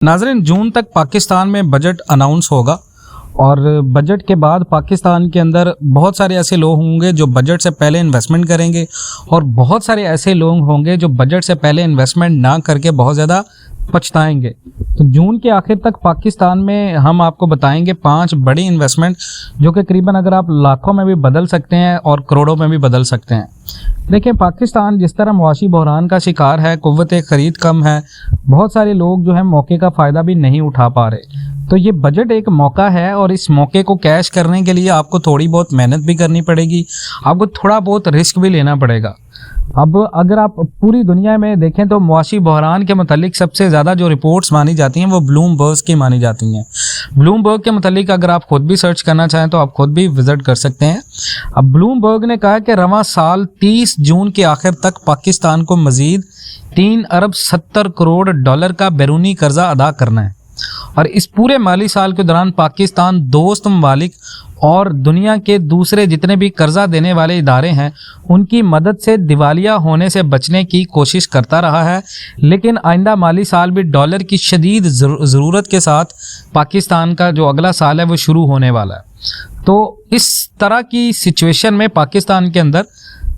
नाज़रीन, जून तक पाकिस्तान में बजट अनाउंस होगा और बजट के बाद पाकिस्तान के अंदर बहुत सारे ऐसे लोग होंगे जो बजट से पहले इन्वेस्टमेंट करेंगे और बहुत सारे ऐसे लोग होंगे जो बजट से पहले इन्वेस्टमेंट ना करके बहुत ज़्यादा पछताएंगे। तो जून के आखिर तक पाकिस्तान में हम आपको बताएंगे 5 बड़ी इन्वेस्टमेंट जो कि करीबन अगर आप लाखों में भी बदल सकते हैं और करोड़ों में भी बदल सकते हैं। देखिए, पाकिस्तान जिस तरह मुआशी बहरान का शिकार है, कुव्वत ख़रीद कम है, बहुत सारे लोग जो है मौके का फ़ायदा भी नहीं उठा पा रहे। तो ये बजट एक मौका है और इस मौके को कैश करने के लिए आपको थोड़ी बहुत मेहनत भी करनी पड़ेगी, आपको थोड़ा बहुत रिस्क भी लेना पड़ेगा। अब अगर आप पूरी दुनिया में देखें तो मुआशी बहरान के मुतालिक सबसे ज़्यादा जो रिपोर्ट्स मानी जाती हैं वो ब्लूमबर्ग की मानी जाती हैं। ब्लूमबर्ग के मुतालिक अगर आप खुद भी सर्च करना चाहें तो आप खुद भी विज़िट कर सकते हैं। अब ब्लूमबर्ग ने कहा कि रवां साल 30 जून के आखिर तक पाकिस्तान को मज़ीद 3 अरब 70 करोड़ डॉलर का बैरूनी कर्जा अदा करना है और इस पूरे माली साल के दौरान पाकिस्तान दोस्त ममालिक और दुनिया के दूसरे जितने भी कर्जा देने वाले इदारे हैं उनकी मदद से दिवालिया होने से बचने की कोशिश करता रहा है। लेकिन आइंदा माली साल भी डॉलर की शदीद ज़रूरत के साथ पाकिस्तान का जो अगला साल है वो शुरू होने वाला है। तो इस तरह की सिचुएशन में पाकिस्तान के अंदर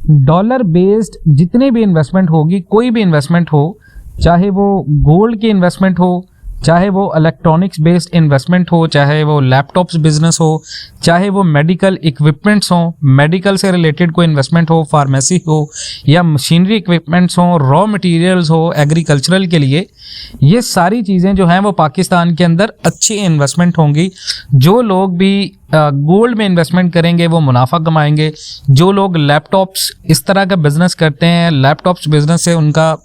डॉलर बेस्ड जितनी भी इन्वेस्टमेंट होगी, कोई भी इन्वेस्टमेंट हो, चाहे वो गोल्ड की इन्वेस्टमेंट हो, चाहे वो इलेक्ट्रॉनिक्स बेस्ड इन्वेस्टमेंट हो, चाहे वो लैपटॉप्स बिजनेस हो, चाहे वो मेडिकल इक्विपमेंट्स हो, मेडिकल से रिलेटेड कोई इन्वेस्टमेंट हो, फार्मेसी हो या मशीनरी इक्विपमेंट्स हो, रॉ मटेरियल्स हो एग्रीकल्चरल के लिए, ये सारी चीज़ें जो हैं वो पाकिस्तान के अंदर अच्छी इन्वेस्टमेंट होंगी। जो लोग भी गोल्ड में इन्वेस्टमेंट करेंगे वो मुनाफा कमाएंगे। जो लोग लैपटॉप्स इस तरह का बिज़नेस करते हैं, लैपटॉप्स बिज़नेस से उनका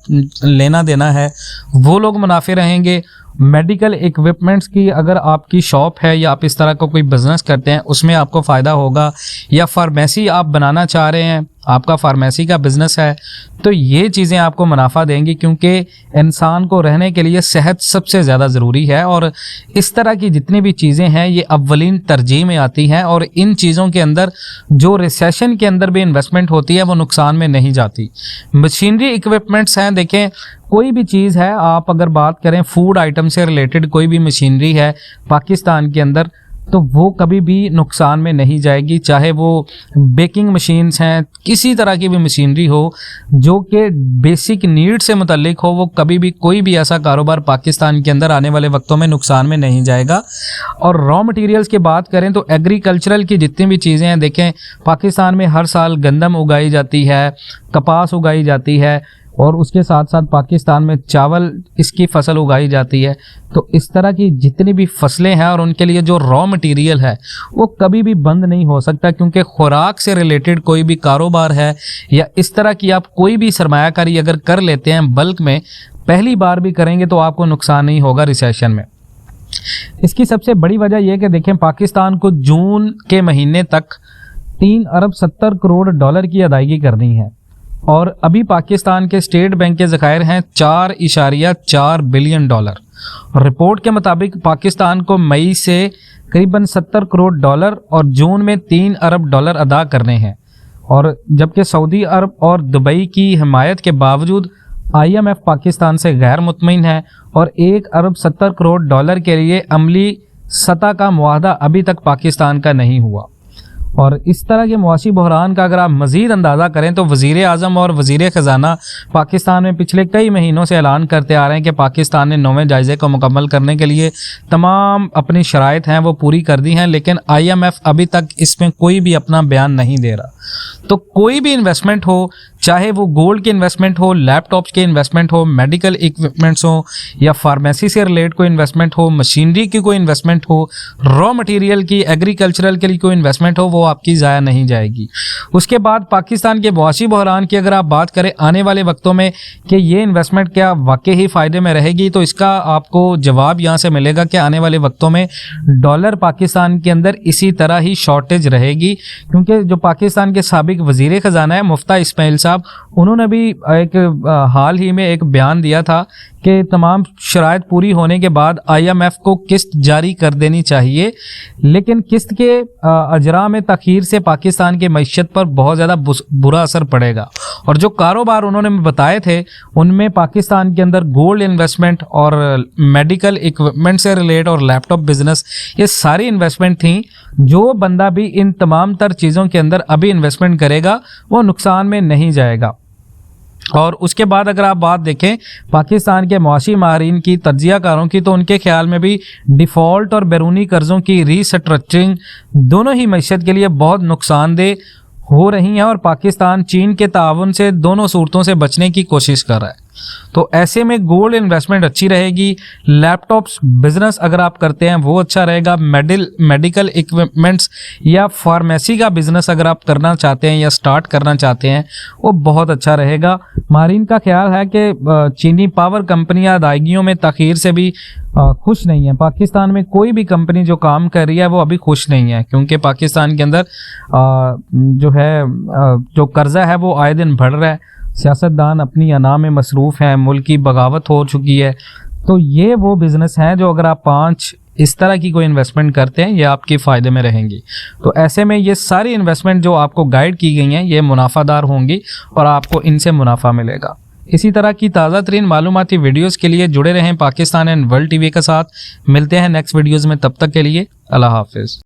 लेना देना है, वो लोग मुनाफे रहेंगे। मेडिकल इक्विपमेंट्स की अगर आपकी शॉप है या आप इस तरह का कोई बिज़नेस करते हैं उसमें आपको फ़ायदा होगा, या फार्मेसी आप बनाना चाह रहे हैं, आपका फार्मेसी का बिज़नेस है, तो ये चीज़ें आपको मुनाफा देंगी क्योंकि इंसान को रहने के लिए सेहत सबसे ज़्यादा ज़रूरी है और इस तरह की जितनी भी चीज़ें हैं ये अव्वलीन तरजीह में आती हैं और इन चीज़ों के अंदर जो रिसेशन के अंदर भी इन्वेस्टमेंट होती है वो नुकसान में नहीं जाती। मशीनरी इक्विपमेंट्स हैं, देखें कोई भी चीज़ है, आप अगर बात करें फूड आइटम से रिलेटेड कोई भी मशीनरी है पाकिस्तान के अंदर तो वो कभी भी नुकसान में नहीं जाएगी। चाहे वो बेकिंग मशीन्स हैं, किसी तरह की भी मशीनरी हो जो कि बेसिक नीड से मुतल्लिक हो, वो कभी भी कोई भी ऐसा कारोबार पाकिस्तान के अंदर आने वाले वक्तों में नुकसान में नहीं जाएगा। और रॉ मटेरियल्स की बात करें तो एग्रीकल्चरल की जितनी भी चीज़ें हैं, देखें पाकिस्तान में हर साल गंदम उगाई जाती है, कपास उगाई जाती है और उसके साथ साथ पाकिस्तान में चावल इसकी फसल उगाई जाती है। तो इस तरह की जितनी भी फसलें हैं और उनके लिए जो रॉ मटेरियल है वो कभी भी बंद नहीं हो सकता क्योंकि खुराक से रिलेटेड कोई भी कारोबार है या इस तरह की आप कोई भी सरमायाकारी अगर कर लेते हैं बल्क में, पहली बार भी करेंगे तो आपको नुकसान नहीं होगा रिसेशन में। इसकी सबसे बड़ी वजह यह कि देखें पाकिस्तान को जून के महीने तक 3 अरब 70 करोड़ डॉलर की अदायगी करनी है और अभी पाकिस्तान के स्टेट बैंक के ज़खायर हैं 4.4 बिलियन डॉलर। रिपोर्ट के मुताबिक पाकिस्तान को मई से करीबन 70 करोड़ डॉलर और जून में 3 अरब डॉलर अदा करने हैं और जबकि सऊदी अरब और दुबई की हिमायत के बावजूद IMF पाकिस्तान से गैर मुतमईन है और 1 अरब 70 करोड़ डॉलर के लिए अमली सतह का मुआहदा अभी तक पाकिस्तान का नहीं हुआ। और इस तरह के मुआशी बहरान का अगर आप मज़ीद अंदाज़ा करें तो वज़ीर आज़म और वज़ीर ख़जाना पाकिस्तान में पिछले कई महीनों से ऐलान करते आ रहे हैं कि पाकिस्तान ने 9वें जायज़े को मुकम्मल करने के लिए तमाम अपनी शराइत हैं वो पूरी कर दी हैं, लेकिन IMF अभी तक इसमें कोई भी अपना बयान नहीं दे रहा। तो कोई भी इन्वेस्टमेंट हो, चाहे वो गोल्ड की इन्वेस्टमेंट हो, लैपटॉप्स की इन्वेस्टमेंट हो, मेडिकल इक्विपमेंट्स हो या फार्मेसी से रिलेटेड कोई इन्वेस्टमेंट हो, मशीनरी की कोई इन्वेस्टमेंट हो, रॉ मटेरियल की एग्रीकल्चरल के लिए कोई इन्वेस्टमेंट हो, वो आपकी ज़ाया नहीं जाएगी। उसके बाद पाकिस्तान के मुआशी बहरान की अगर आप बात करें आने वाले वक्तों में कि ये इन्वेस्टमेंट क्या वाकई ही फ़ायदे में रहेगी, तो इसका आपको जवाब यहाँ से मिलेगा कि आने वाले वक्तों में डॉलर पाकिस्तान के अंदर इसी तरह ही शॉर्टेज रहेगी क्योंकि जो पाकिस्तान के साबिक वज़ीर ख़जाना है मुफ्ता इस्माइल साहब, उन्होंने भी एक हाल ही में एक बयान दिया था कि तमाम शराइत पूरी होने के बाद IMF को किस्त जारी कर देनी चाहिए, लेकिन किस्त के अजरा में तखीर से पाकिस्तान की मईशत पर बहुत ज़्यादा बुरा असर पड़ेगा। और जो कारोबार उन्होंने बताए थे उनमें पाकिस्तान के अंदर गोल्ड इन्वेस्टमेंट और मेडिकल इक्विपमेंट से रिलेट और लैपटॉप बिजनेस, ये सारी इन्वेस्टमेंट थी। जो बंदा भी इन तमाम तर चीज़ों के अंदर अभी इन्वेस्टमेंट करेगा वो नुकसान में नहीं जाएगा। और उसके बाद अगर आप बात देखें पाकिस्तान के मुआशी माहिरीन की, तज्जियाकारों की, तो उनके ख्याल में भी डिफ़ॉल्ट और बैरूनी कर्ज़ों की रीस्ट्रक्चरिंग दोनों ही मईशत के लिए बहुत नुकसानदेह हो रही हैं और पाकिस्तान चीन के ताउन से दोनों सूरतों से बचने की कोशिश कर रहा है। तो ऐसे में गोल्ड इन्वेस्टमेंट अच्छी रहेगी, लैपटॉप्स बिजनेस अगर आप करते हैं वो अच्छा रहेगा, मेडिकल इक्विपमेंट्स या फार्मेसी का बिजनेस अगर आप करना चाहते हैं या स्टार्ट करना चाहते हैं वो बहुत अच्छा रहेगा। माहिरीन का ख्याल है कि चीनी पावर कंपनियां अदायगियों में तखीर से भी खुश नहीं है। पाकिस्तान में कोई भी कंपनी जो काम कर रही है वो अभी खुश नहीं है, क्योंकि पाकिस्तान के अंदर जो कर्जा है वो आए दिन बढ़ रहा है, सियासतदान अपनी अना में मसरूफ़ हैं, मुल्क की बगावत हो चुकी है। तो ये वो बिज़नेस हैं जो अगर आप 5 इस तरह की कोई इन्वेस्टमेंट करते हैं ये आपके फ़ायदे में रहेंगी। तो ऐसे में ये सारी इन्वेस्टमेंट जो आपको गाइड की गई हैं ये मुनाफादार होंगी और आपको इनसे मुनाफा मिलेगा। इसी तरह की ताज़ा तरीन मालूमाती वीडियोज़ के लिए जुड़े रहें पाकिस्तान एंड वर्ल्ड TV के साथ। मिलते हैं नेक्स्ट वीडियोज़ में, तब तक के लिए अल्लाह हाफिज़।